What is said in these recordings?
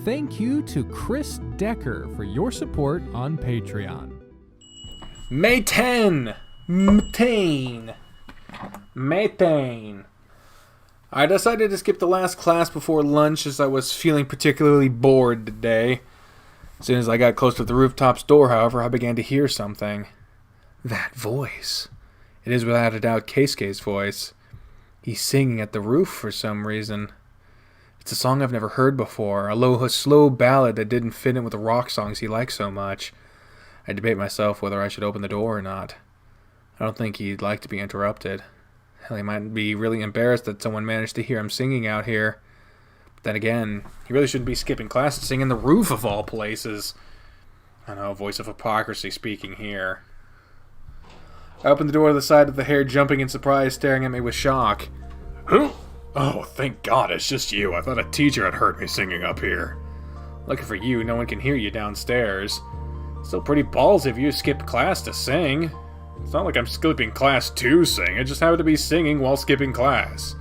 thank you to Chris Decker for your support on Patreon. Methane. I decided to skip the last class before lunch as I was feeling particularly bored today. As soon as I got close to the rooftop's door, however, I began to hear something. That voice. It is without a doubt Keisuke's voice. He's singing at the roof for some reason. It's a song I've never heard before, a slow ballad that didn't fit in with the rock songs he likes so much. I debate myself whether I should open the door or not. I don't think he'd like to be interrupted. Hell, he might be really embarrassed that someone managed to hear him singing out here. But then again, he really shouldn't be skipping class to sing in the roof of all places. I know, voice of hypocrisy speaking here. I opened the door to the side of the hair, jumping in surprise, staring at me with shock. Who? Oh, thank God, it's just you. I thought a teacher had heard me singing up here. Lucky for you, no one can hear you downstairs. Still pretty ballsy of you to skip class to sing. It's not like I'm skipping class to sing, I just happened to be singing while skipping class.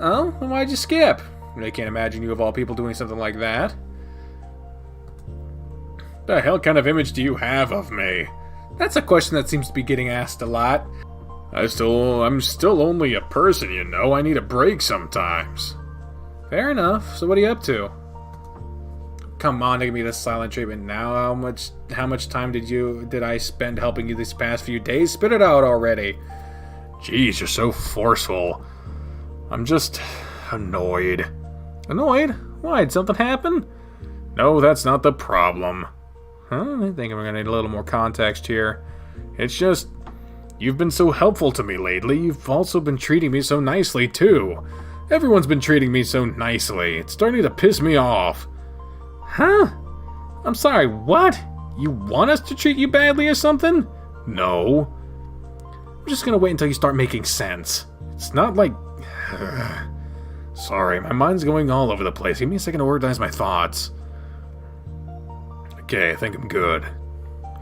Oh? Then why'd you skip? I can't imagine you of all people doing something like that. The hell kind of image do you have of me? That's a question that seems to be getting asked a lot. I'm still only a person, you know. I need a break sometimes. Fair enough. So what are you up to? Come on, give me this silent treatment now. How much time did I spend helping you these past few days? Spit it out already. Jeez, you're so forceful. I'm just annoyed. Annoyed? Why? Did something happen? No, that's not the problem. Huh? I think we're gonna need a little more context here. It's just, you've been so helpful to me lately. You've also been treating me so nicely, too. Everyone's been treating me so nicely. It's starting to piss me off. Huh? I'm sorry, what? You want us to treat you badly or something? No. I'm just gonna wait until you start making sense. It's not like... Sorry, my mind's going all over the place. Give me a second to organize my thoughts. Okay, I think I'm good.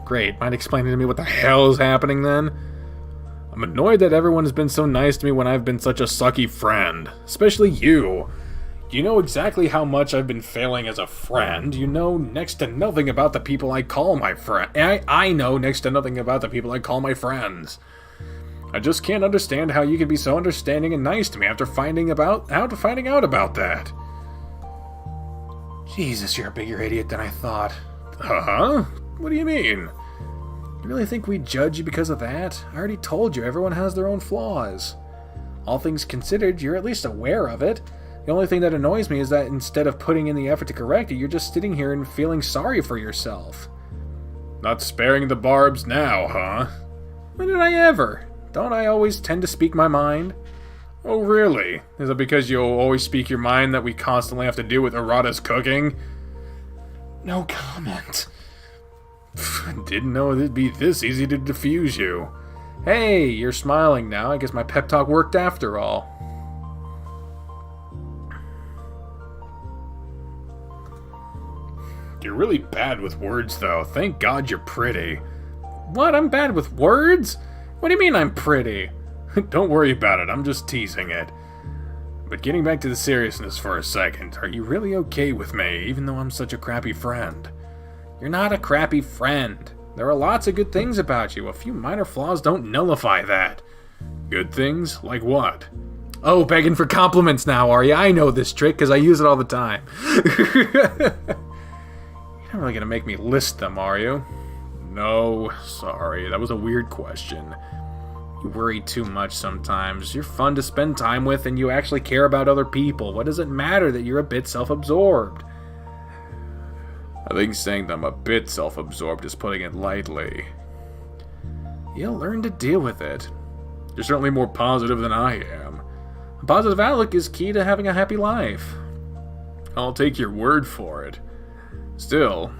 Great. Mind explaining to me what the hell is happening then? I'm annoyed that everyone has been so nice to me when I've been such a sucky friend. Especially you. You know exactly how much I've been failing as a friend. You know next to nothing about the people I call my friend. I know next to nothing about the people I call my friends. I just can't understand how you can be so understanding and nice to me after finding out about that. Jesus, you're a bigger idiot than I thought. Huh? What do you mean? You really think we judge you because of that? I already told you, everyone has their own flaws. All things considered, you're at least aware of it. The only thing that annoys me is that instead of putting in the effort to correct it, you're just sitting here and feeling sorry for yourself. Not sparing the barbs now, huh? When did I ever? Don't I always tend to speak my mind? Oh, really? Is it because you always speak your mind that we constantly have to deal with Arata's cooking? No comment. Didn't know it'd be this easy to defuse you. Hey, you're smiling now. I guess my pep talk worked after all. You're really bad with words, though. Thank God you're pretty. What? I'm bad with words? What do you mean I'm pretty? Don't worry about it. I'm just teasing it. But getting back to the seriousness for a second, are you really okay with me, even though I'm such a crappy friend? You're not a crappy friend. There are lots of good things about you. A few minor flaws don't nullify that. Good things? Like what? Oh, begging for compliments now, are you? I know this trick, because I use it all the time. You're not really going to make me list them, are you? No, sorry. That was a weird question. You worry too much sometimes. You're fun to spend time with, and you actually care about other people. What does it matter that you're a bit self-absorbed? I think saying that I'm a bit self-absorbed is putting it lightly. You'll learn to deal with it. You're certainly more positive than I am. A positive outlook is key to having a happy life. I'll take your word for it. Still,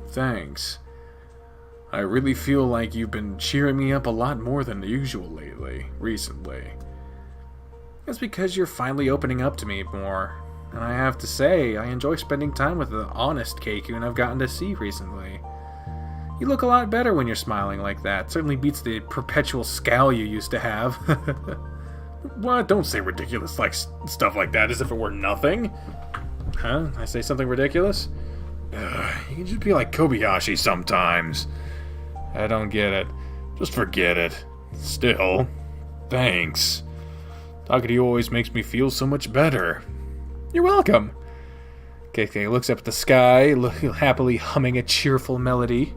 thanks. I really feel like you've been cheering me up a lot more than usual recently. That's because you're finally opening up to me more. And I have to say, I enjoy spending time with the honest Keikun I've gotten to see recently. You look a lot better when you're smiling like that. Certainly beats the perpetual scowl you used to have. What? Don't say ridiculous stuff like that as if it were nothing. Huh? I say something ridiculous? You can just be like Kobayashi sometimes. I don't get it. Just forget it. Still, thanks. Talking to you always makes me feel so much better. You're welcome. Keisuke looks up at the sky, happily humming a cheerful melody.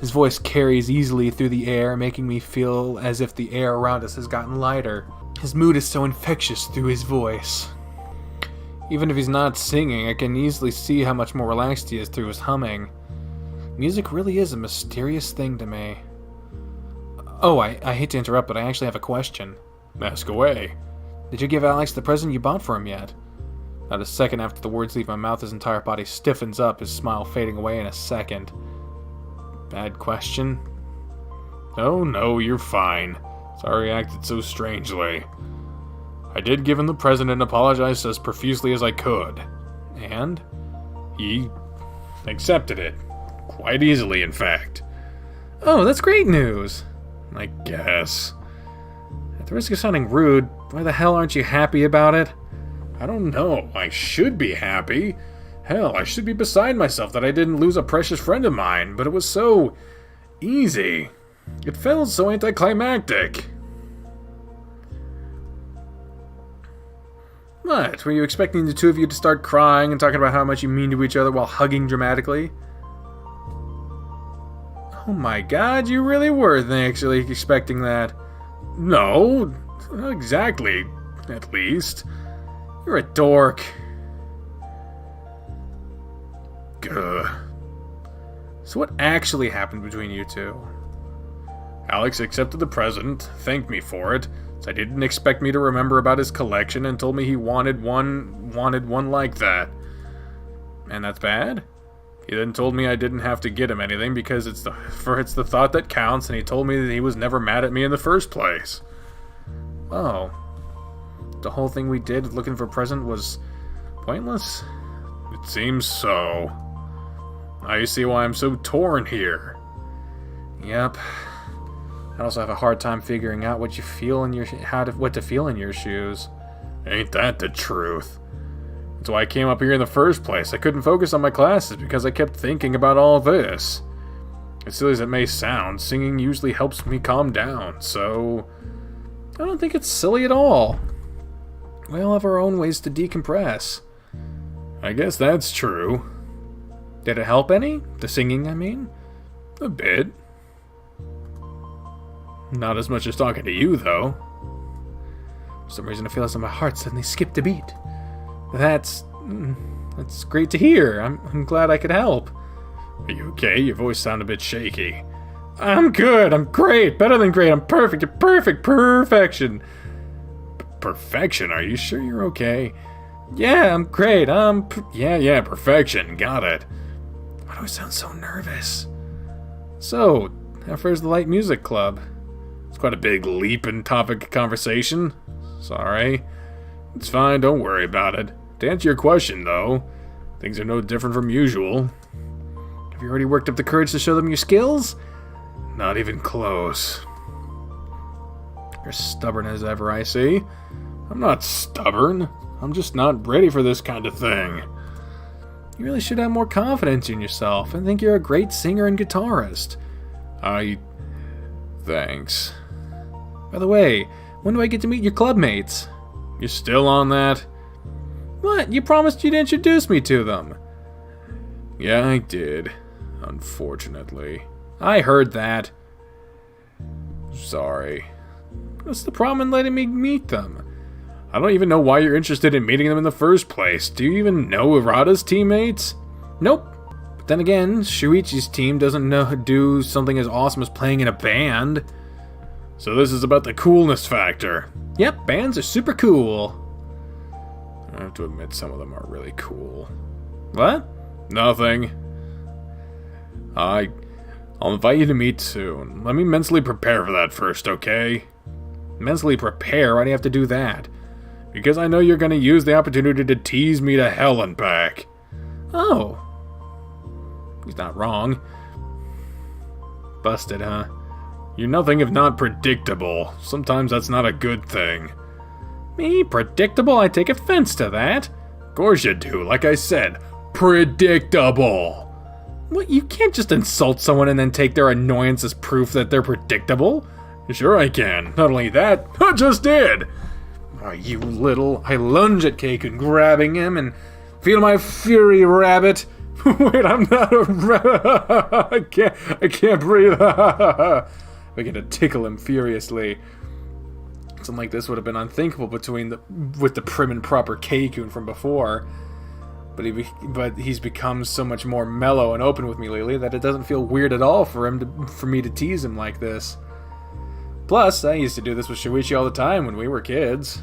His voice carries easily through the air, making me feel as if the air around us has gotten lighter. His mood is so infectious through his voice. Even if he's not singing, I can easily see how much more relaxed he is through his humming. Music really is a mysterious thing to me. Oh, I hate to interrupt, but I actually have a question. Ask away. Did you give Alex the present you bought for him yet? Not a second after the words leave my mouth, his entire body stiffens up, his smile fading away in a second. Bad question? Oh no, you're fine. Sorry I acted so strangely. I did give him the present and apologized as profusely as I could. And? He accepted it. Quite easily, in fact. Oh, that's great news. I guess. At the risk of sounding rude, why the hell aren't you happy about it? I don't know. I should be happy. Hell, I should be beside myself that I didn't lose a precious friend of mine, but it was so easy. It felt so anticlimactic. What? Were you expecting the two of you to start crying and talking about how much you mean to each other while hugging dramatically? Oh my god, you really were actually expecting that. No, not exactly, at least. You're a dork. Gah. So what actually happened between you two? Alex accepted the present, thanked me for it, said he didn't expect me to remember about his collection, and told me he wanted one like that. And that's bad? He then told me I didn't have to get him anything because it's the thought that counts, and he told me that he was never mad at me in the first place. Oh. The whole thing we did looking for a present was pointless? It seems so. Now you see why I'm so torn here. Yep. I also have a hard time figuring out what you feel in your what to feel in your shoes. Ain't that the truth? That's why I came up here in the first place. I couldn't focus on my classes because I kept thinking about all this. As silly as it may sound, singing usually helps me calm down, so I don't think it's silly at all. We all have our own ways to decompress. I guess that's true. Did it help any? The singing, I mean? A bit. Not as much as talking to you, though. For some reason I feel as though my heart suddenly skipped a beat. That's great to hear. I'm glad I could help. Are you okay? Your voice sounded a bit shaky. I'm good. I'm great. Better than great. I'm perfect. You're perfect. Perfection. Perfection? Are you sure you're okay? Yeah, I'm great. Yeah, perfection. Got it. Why do I sound so nervous? So, how far's the light music club? It's quite a big leap in topic of conversation. Sorry. It's fine, don't worry about it. To answer your question, though, things are no different from usual. Have you already worked up the courage to show them your skills? Not even close. You're stubborn as ever, I see. I'm not stubborn. I'm just not ready for this kind of thing. You really should have more confidence in yourself and think you're a great singer and guitarist. Thanks. By the way, when do I get to meet your clubmates? You're still on that? What? You promised you'd introduce me to them. Yeah, I did. Unfortunately. I heard that. Sorry. What's the problem in letting me meet them? I don't even know why you're interested in meeting them in the first place. Do you even know Arata's teammates? Nope. But then again, Shuichi's team doesn't do something as awesome as playing in a band. So this is about the coolness factor. Yep, bands are super cool. I have to admit some of them are really cool. What? Nothing. I'll invite you to meet soon. Let me mentally prepare for that first, okay? Mentally prepare? Why do you have to do that? Because I know you're going to use the opportunity to tease me to hell and back. Oh. He's not wrong. Busted, huh? You're nothing if not predictable. Sometimes that's not a good thing. Me? Predictable? I take offense to that. course you do. Like I said, predictable. What? You can't just insult someone and then take their annoyance as proof that they're predictable? Sure I can. Not only that, I just did. Oh, you little... I lunge at Keikun, grabbing him, and feel my fury rabbit. Wait, I'm not a rabbit. I can't breathe. I begin to tickle him furiously. Something like this would have been unthinkable with the prim and proper Keikun from before. But he's become so much more mellow and open with me lately that it doesn't feel weird at all for me to tease him like this. Plus, I used to do this with Shuichi all the time when we were kids.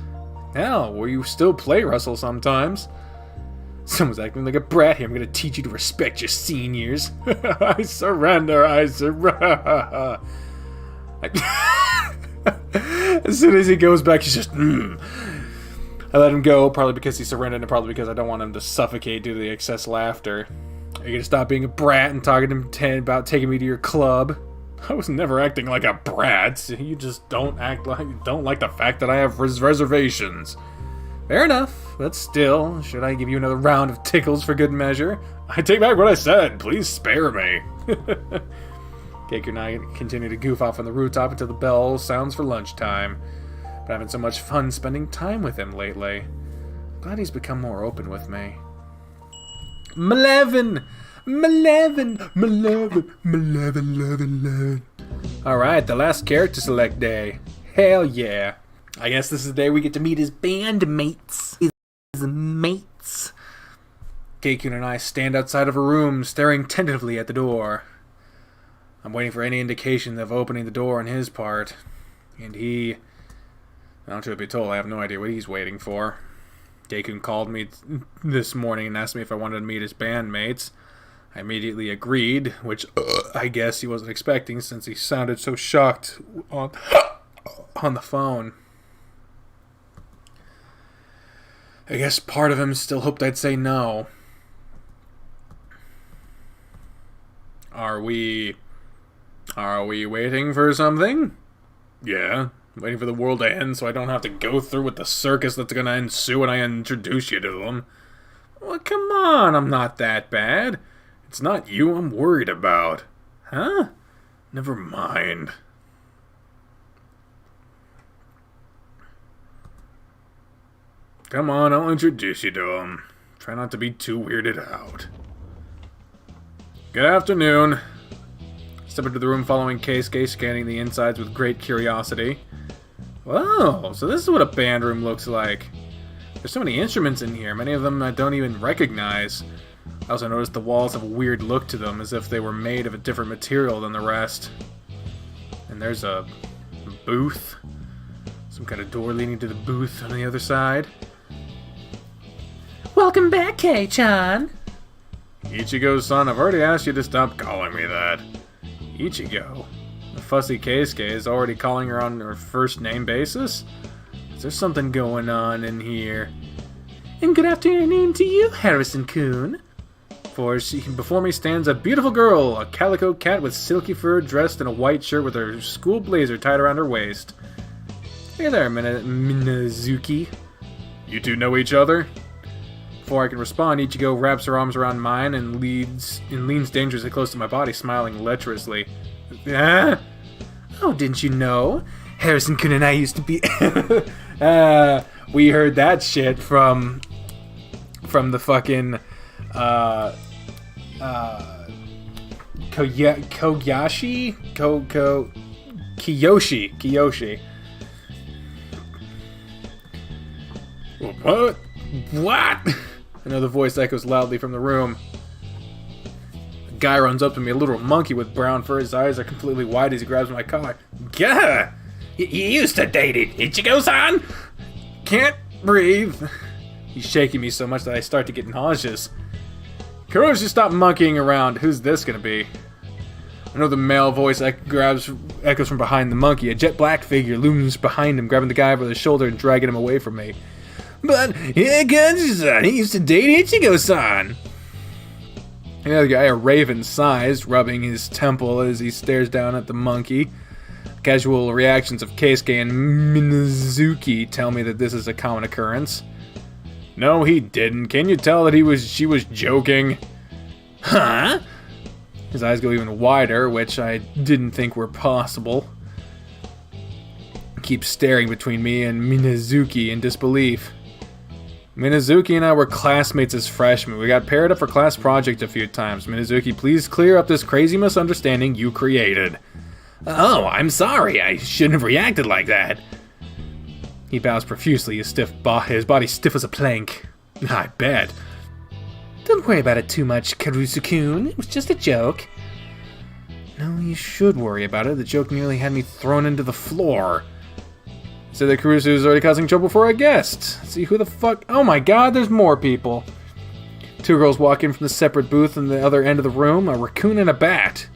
Hell, we still play wrestle sometimes. Someone's acting like a brat here. I'm gonna teach you to respect your seniors. I surrender. As soon as he goes back, he's just, I let him go, probably because he surrendered, and probably because I don't want him to suffocate due to the excess laughter. Are you gonna stop being a brat and talking to him about taking me to your club? I was never acting like a brat. You just don't like the fact that I have reservations. Fair enough, but still, should I give you another round of tickles for good measure? I take back what I said. Please spare me. Keikun and I continue to goof off on the rooftop until the bell sounds for lunchtime. But I'm having so much fun spending time with him lately. Glad he's become more open with me. Malevolent! Alright, the last character select day. Hell yeah. I guess this is the day we get to meet his bandmates. His mates. Keikun and I stand outside of a room, staring tentatively at the door. I'm waiting for any indication of opening the door on his part. And he... Now, truth be told, I have no idea what he's waiting for. Keikun called me this morning and asked me if I wanted to meet his bandmates. I immediately agreed, which I guess he wasn't expecting since he sounded so shocked on the phone. I guess part of him still hoped I'd say no. Are we waiting for something? Yeah. Waiting for the world to end so I don't have to go through with the circus that's gonna ensue when I introduce you to them. Well, come on, I'm not that bad. It's not you I'm worried about. Huh? Never mind. Come on, I'll introduce you to him. Try not to be too weirded out. Good afternoon. Step into the room following Keisuke, scanning the insides with great curiosity. Whoa, so this is what a band room looks like. There's so many instruments in here, many of them I don't even recognize. I also noticed the walls have a weird look to them, as if they were made of a different material than the rest. And there's a booth. Some kind of door leading to the booth on the other side. Welcome back, Kei-chan! Ichigo-san, I've already asked you to stop calling me that. Ichigo? The fussy Keisuke is already calling her on her first name basis? Is there something going on in here? And good afternoon to you, Harrison-kun. Before me stands a beautiful girl, a calico cat with silky fur dressed in a white shirt with her school blazer tied around her waist. Hey there, Minazuki. You two know each other? Before I can respond, Ichigo wraps her arms around mine and leans dangerously close to my body, smiling lecherously. Ah? Oh, didn't you know? Harrison-kun and I used to be... we heard that shit from the fucking... Kiyoshi. What? Another voice echoes loudly from the room. A guy runs up to me, a little monkey with brown fur. His eyes are completely wide as he grabs my collar. Gah! You used to date it, Ichigo-san? Can't breathe. He's shaking me so much that I start to get nauseous. Kuroshi, stop monkeying around. Who's this gonna be? Another male voice echoes from behind the monkey. A jet black figure looms behind him, grabbing the guy by the shoulder and dragging him away from me. But, Ichigo-san, he used to date Ichigo-san. The other guy, a raven, sighs, rubbing his temple as he stares down at the monkey. Casual reactions of Keisuke and Minazuki tell me that this is a common occurrence. No, he didn't. Can you tell that she was joking? Huh? His eyes go even wider, which I didn't think were possible. He keeps staring between me and Minazuki in disbelief. Minazuki and I were classmates as freshmen. We got paired up for class project a few times. Minazuki, please clear up this crazy misunderstanding you created. Oh, I'm sorry. I shouldn't have reacted like that. He bows profusely, his body stiff as a plank. I bet. Don't worry about it too much, Karusu-kun. It was just a joke. No, you should worry about it. The joke nearly had me thrown into the floor. Said that Karusu was already causing trouble for our guest. Let's see who the fuck... Oh my god, there's more people. Two girls walk in from the separate booth in the other end of the room, a raccoon and a bat.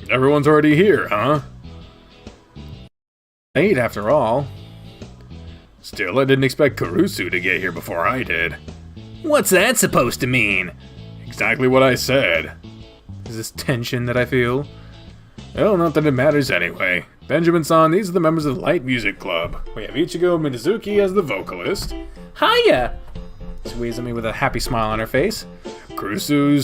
Everyone's already here, huh? 8 after all. Still, I didn't expect Karusu to get here before I did. What's that supposed to mean? Exactly what I said. Is this tension that I feel? Well, not that it matters anyway. Benjamin-san, these are the members of the Light Music Club. We have Ichigo Minazuki as the vocalist. Hiya! She waves at me with a happy smile on her face. Kurusu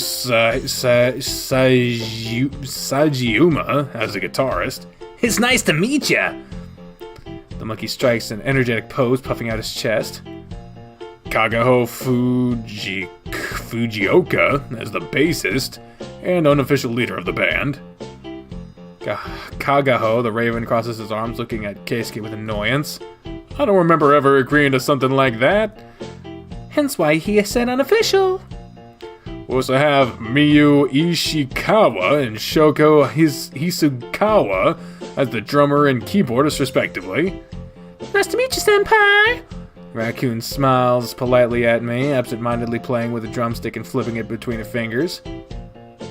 Sajiuma as the guitarist. It's nice to meet ya! The monkey strikes an energetic pose, puffing out his chest. Kagaho Fujioka as the bassist and unofficial leader of the band. Kagaho, the raven, crosses his arms, looking at Keisuke with annoyance. I don't remember ever agreeing to something like that. Hence why he said unofficial. We also have Miyu Ishikawa and Shoko Hisukawa as the drummer and keyboardist, respectively. Nice to meet you, senpai! Raccoon smiles politely at me, absent-mindedly playing with a drumstick and flipping it between her fingers.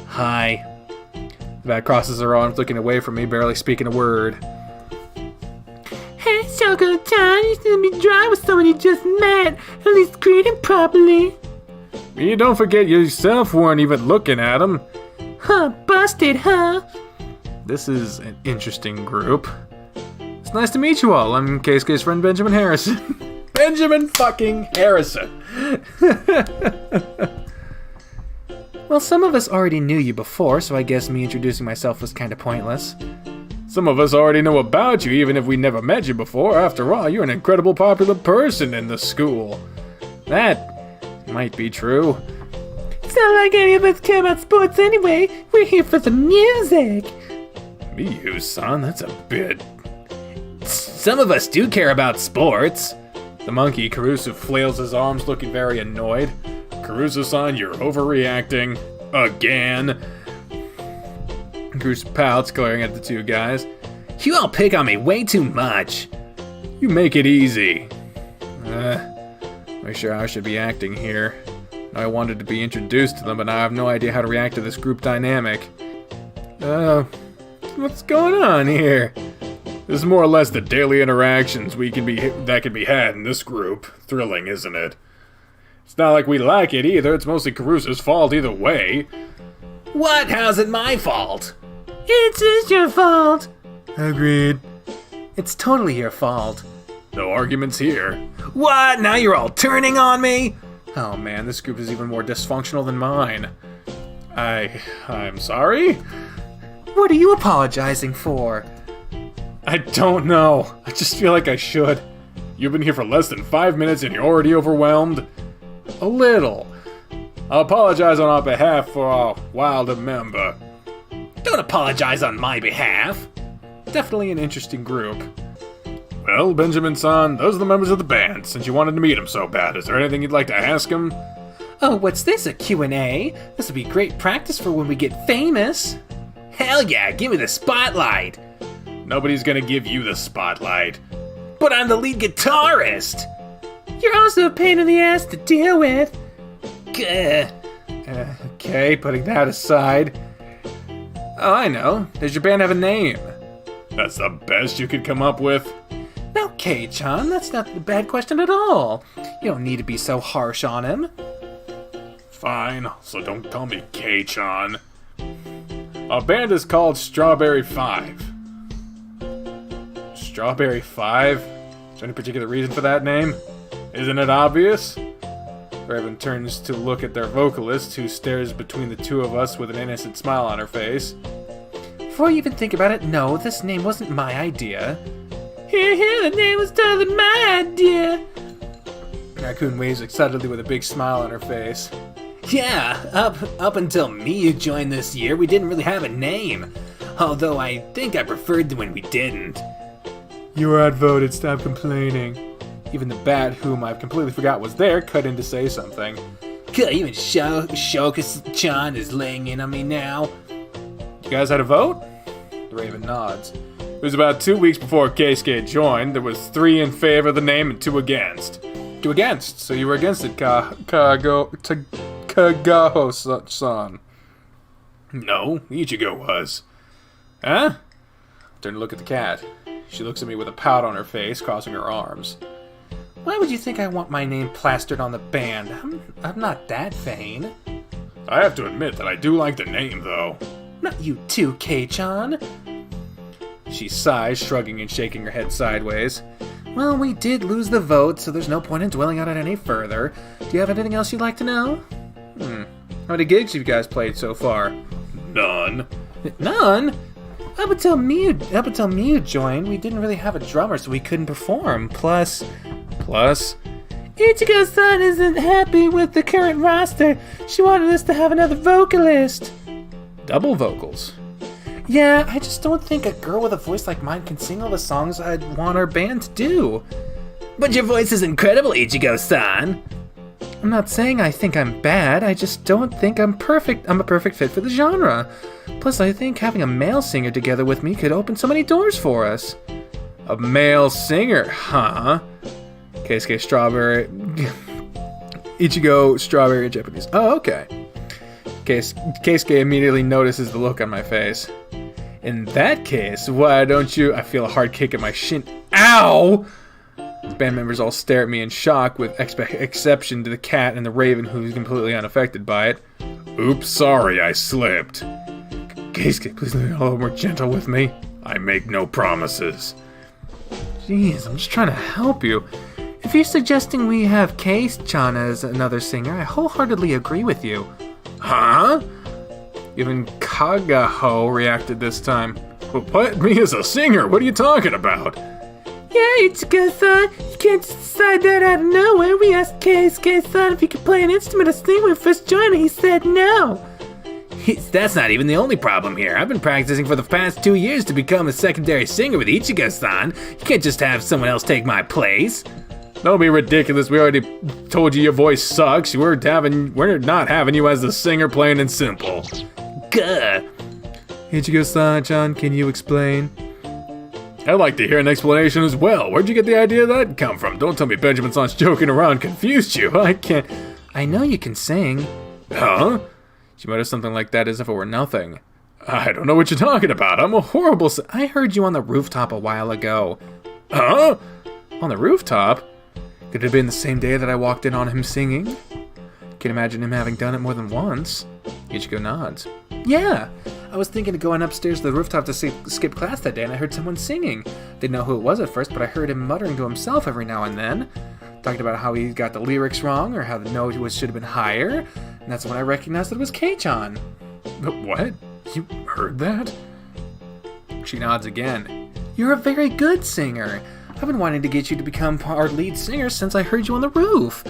Hi. The bat crosses her arms, looking away from me, barely speaking a word. Hey, Shoko-chan, you shouldn't be dry with someone you just met. At least greet him properly. You don't forget yourself weren't even looking at him. Huh, busted, huh? This is an interesting group. It's nice to meet you all. I'm Keisuke's friend Benjamin Harrison. Benjamin fucking Harrison! Well, some of us already knew you before, so I guess me introducing myself was kinda pointless. Some of us already know about you, even if we never met you before. After all, you're an incredible popular person in the school. That might be true. It's not like any of us care about sports anyway. We're here for the music. Miyu-san, that's a bit... Some of us do care about sports. The monkey, Karusu, flails his arms, looking very annoyed. Karusu-san, you're overreacting. Again. Karusu pouts, glaring at the two guys. You all pick on me way too much. You make it easy. Not sure how I should be acting here. I wanted to be introduced to them, but now I have no idea how to react to this group dynamic. What's going on here? This is more or less the daily interactions that can be had in this group. Thrilling, isn't it? It's not like we like it either. It's mostly Karusu's fault either way. What? How's it my fault? It is your fault. Agreed. It's totally your fault. No arguments here. What? Now you're all turning on me? Oh man, this group is even more dysfunctional than mine. I'm sorry? What are you apologizing for? I don't know. I just feel like I should. You've been here for less than 5 minutes and you're already overwhelmed? A little. I'll apologize on our behalf for our wilder member. Don't apologize on my behalf. Definitely an interesting group. Well, Benjamin-san, those are the members of the band. Since you wanted to meet them so bad, is there anything you'd like to ask them? Oh, what's this, a Q&A? This will be great practice for when we get famous. Hell yeah, give me the spotlight. Nobody's gonna give you the spotlight. But I'm the lead guitarist. You're also a pain in the ass to deal with. Gah. Okay, putting that aside. Oh, I know. Does your band have a name? That's the best you could come up with? Now, Kei-chan, that's not a bad question at all. You don't need to be so harsh on him. Fine, so don't call me Kei-chan. Our band is called Strawberry 5. Strawberry 5? Is there any particular reason for that name? Isn't it obvious? Raven turns to look at their vocalist, who stares between the two of us with an innocent smile on her face. Before you even think about it, no, this name wasn't my idea. Here, the name was totally my idea. Raccoon waves excitedly with a big smile on her face. Yeah, up until me joined this year, we didn't really have a name. Although I think I preferred when we didn't. You were outvoted, stop complaining. Even the bat, whom I completely forgot was there, cut in to say something. Even Shoka-chan is laying in on me now. You guys had a vote? The Raven nods. It was about 2 weeks before Keisuke joined. There was 3 in favor of the name and 2 against. 2 against, so you were against it, Kagaho-san. No, Ichigo was. Huh? Turn to look at the cat. She looks at me with a pout on her face, crossing her arms. Why would you think I want my name plastered on the band? I'm not that vain. I have to admit that I do like the name, though. Not you too, Kei-chan. She sighs, shrugging and shaking her head sideways. Well, we did lose the vote, so there's no point in dwelling on it any further. Do you have anything else you'd like to know? How many gigs have you guys played so far? None. None? Up until Miu joined, we didn't really have a drummer, so we couldn't perform. Plus, Ichigo-san isn't happy with the current roster. She wanted us to have another vocalist. Double vocals. Yeah, I just don't think a girl with a voice like mine can sing all the songs I'd want our band to do. But your voice is incredible, Ichigo-san. I'm not saying I think I'm bad, I just don't think I'm perfect. I'm a perfect fit for the genre. Plus, I think having a male singer together with me could open so many doors for us. A male singer, huh? Keisuke Strawberry... Ichigo Strawberry Japanese. Oh, okay. Keisuke immediately notices the look on my face. In that case, why don't you... I feel a hard kick at my shin. Ow! The band members all stare at me in shock, with exception to the cat and the Raven, who's completely unaffected by it. Oops, sorry, I slipped. Keisuke, please be a little more gentle with me. I make no promises. Jeez, I'm just trying to help you. If you're suggesting we have Kei-chan as another singer, I wholeheartedly agree with you. Huh? Even Kagaho reacted this time. What? Me as a singer? What are you talking about? Yeah, Ichigo-san, you can't just decide that out of nowhere. We asked Keisuke-san if he could play an instrument or sing when we first joined, and he said no. That's not even the only problem here. I've been practicing for the past 2 years to become a secondary singer with Ichigo-san. You can't just have someone else take my place. Don't be ridiculous. We already told you your voice sucks. We're not having you as the singer, plain and simple. Gah. Ichigo-san, can you explain? I'd like to hear an explanation as well. Where'd you get the idea that come from? Don't tell me Benjamin-san's joking around confused you. I can't... I know you can sing. Huh? She muttered something like that as if it were nothing. I don't know what you're talking about. I'm a horrible... I heard you on the rooftop a while ago. Huh? On the rooftop? Could it have been the same day that I walked in on him singing? Can imagine him having done it more than once. Ichigo nods. Yeah, I was thinking of going upstairs to the rooftop to skip class that day, and I heard someone singing. Didn't know who it was at first, but I heard him muttering to himself every now and then. Talking about how he got the lyrics wrong, or how the note should have been higher. And that's when I recognized that it was Kei-chan. What? You heard that? She nods again. You're a very good singer. I've been wanting to get you to become our lead singer since I heard you on the roof.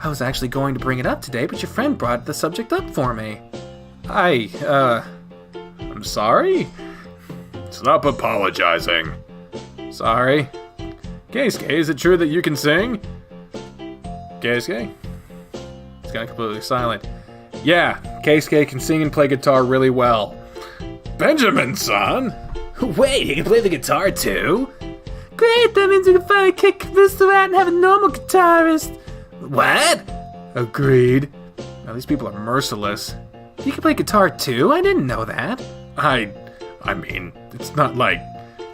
I was actually going to bring it up today, but your friend brought the subject up for me. I'm sorry? Stop apologizing. Sorry. Keisuke, is it true that you can sing? Keisuke? He's gone completely silent. Yeah, Keisuke can sing and play guitar really well. Benjamin-san? Wait, he can play the guitar too? Great, that means we can finally kick this out and have a normal guitarist. What? Agreed. Now these people are merciless. You can play guitar too? I didn't know that. I mean, it's not like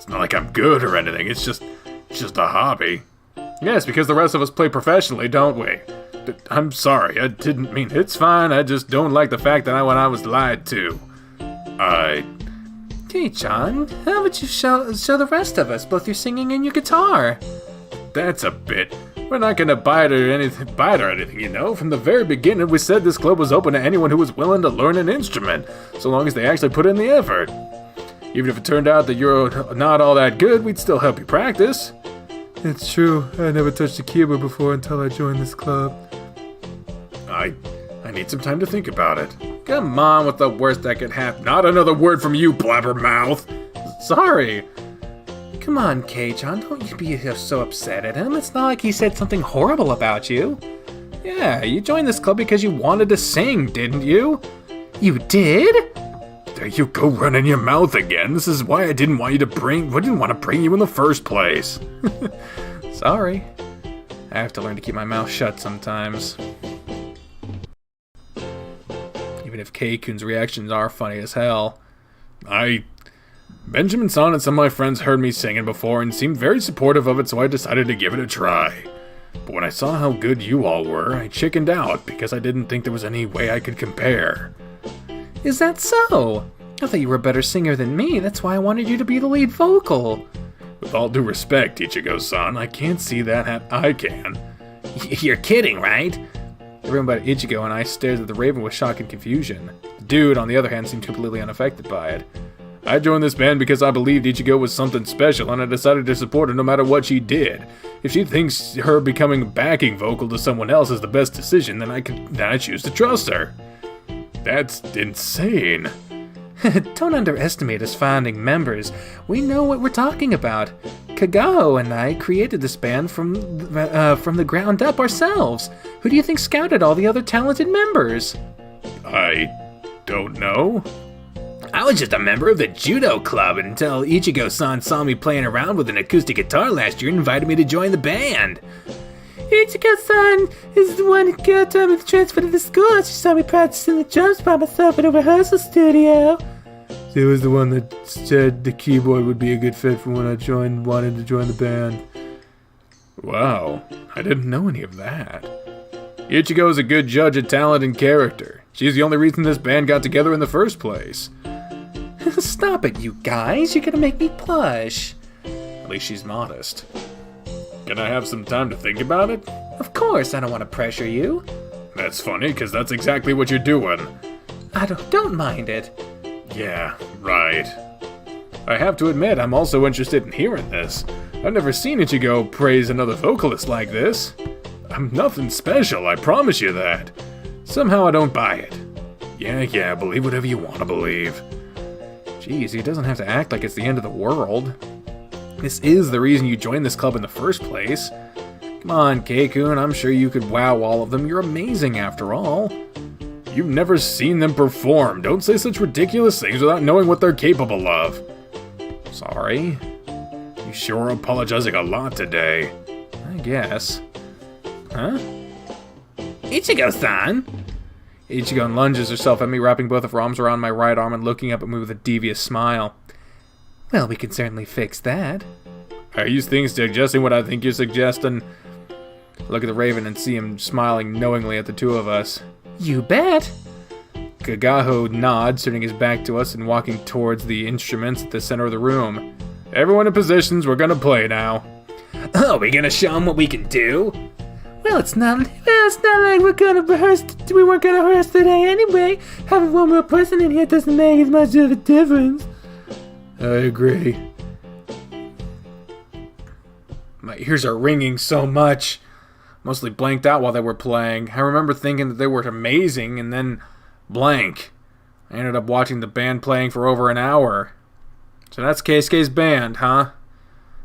I'm good or anything. It's just a hobby. Yes, because the rest of us play professionally, don't we? I'm sorry, I didn't mean it's fine. I just don't like the fact that I was lied to. Kei-chan, how about you show the rest of us both your singing and your guitar? That's a bit We're not gonna buy it or anything, you know. From the very beginning, we said this club was open to anyone who was willing to learn an instrument, so long as they actually put in the effort. Even if it turned out that you're not all that good, we'd still help you practice. It's true. I never touched a keyboard before until I joined this club. I need some time to think about it. Come on, what's the worst that could happen? Not another word from you, blabbermouth. Sorry. Come on, K-John, don't you be so upset at him. It's not like he said something horrible about you. Yeah, you joined this club because you wanted to sing, didn't you? You did? There you go, running your mouth again. This is why I didn't want to bring you in the first place. Sorry. I have to learn to keep my mouth shut sometimes. Even if K-Kun's reactions are funny as hell. Benjamin-san and some of my friends heard me singing before and seemed very supportive of it, so I decided to give it a try. But when I saw how good you all were, I chickened out because I didn't think there was any way I could compare. Is that so? I thought you were a better singer than me. That's why I wanted you to be the lead vocal. With all due respect, Ichigo-san, I can't see that I can. You're kidding, right? Everyone but Ichigo and I stared at the Raven with shock and confusion. The dude, on the other hand, seemed completely unaffected by it. I joined this band because I believed Ichigo was something special, and I decided to support her no matter what she did. If she thinks her becoming a backing vocal to someone else is the best decision, then I choose to trust her. That's insane. Don't underestimate us founding members. We know what we're talking about. Kagao and I created this band from the ground up ourselves. Who do you think scouted all the other talented members? I don't know. I was just a member of the judo club until Ichigo-san saw me playing around with an acoustic guitar last year and invited me to join the band. Ichigo-san is the one who got me transferred to the school. She saw me practicing the drums by myself in a rehearsal studio. She was the one that said the keyboard would be a good fit for when I wanted to join the band. Wow, I didn't know any of that. Ichigo is a good judge of talent and character. She's the only reason this band got together in the first place. Stop it, you guys. You're gonna make me blush. At least she's modest. Can I have some time to think about it? Of course, I don't want to pressure you. That's funny, because that's exactly what you're doing. I don't mind it. Yeah, right. I have to admit, I'm also interested in hearing this. I've never seen Ichigo praise another vocalist like this. I'm nothing special, I promise you that. Somehow I don't buy it. Yeah, believe whatever you want to believe. Jeez, he doesn't have to act like it's the end of the world. This is the reason you joined this club in the first place. Come on, K-kun, I'm sure you could wow all of them. You're amazing after all. You've never seen them perform. Don't say such ridiculous things without knowing what they're capable of. Sorry. You sure are apologizing a lot today. I guess. Huh? Ichigo-san! Ichigo lunges herself at me, wrapping both of her arms around my right arm and looking up at me with a devious smile. Well, we can certainly fix that. Are you suggesting what I think you're suggesting? Look at the Raven and see him smiling knowingly at the two of us. You bet! Kagaho nods, turning his back to us and walking towards the instruments at the center of the room. Everyone in positions, we're gonna play now. Oh, we gonna show them what we can do? Well, it's not like we're gonna rehearse. We weren't gonna rehearse today anyway. Having one more person in here doesn't make as much of a difference. I agree. My ears are ringing so much. Mostly blanked out while they were playing. I remember thinking that they were amazing, and then blank. I ended up watching the band playing for over an hour. So that's Keisuke's band, huh?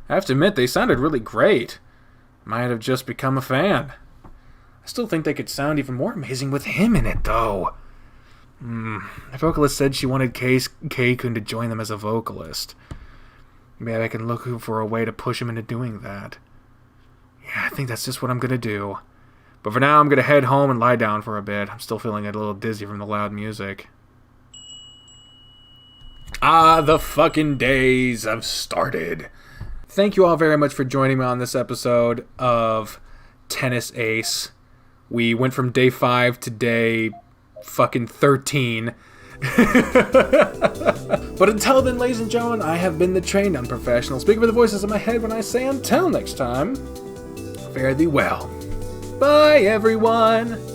I have to admit, they sounded really great. Might have just become a fan. I still think they could sound even more amazing with him in it, though. The vocalist said she wanted K-kun to join them as a vocalist. Maybe I can look for a way to push him into doing that. Yeah, I think that's just what I'm gonna do. But for now, I'm gonna head home and lie down for a bit. I'm still feeling a little dizzy from the loud music. The fucking days have started. Thank you all very much for joining me on this episode of Tennis Ace. We went from day 5 to day fucking 13. But until then, ladies and gentlemen, I have been the trained unprofessional. Speaking for the voices in my head when I say until next time, Fare thee well. Bye, everyone!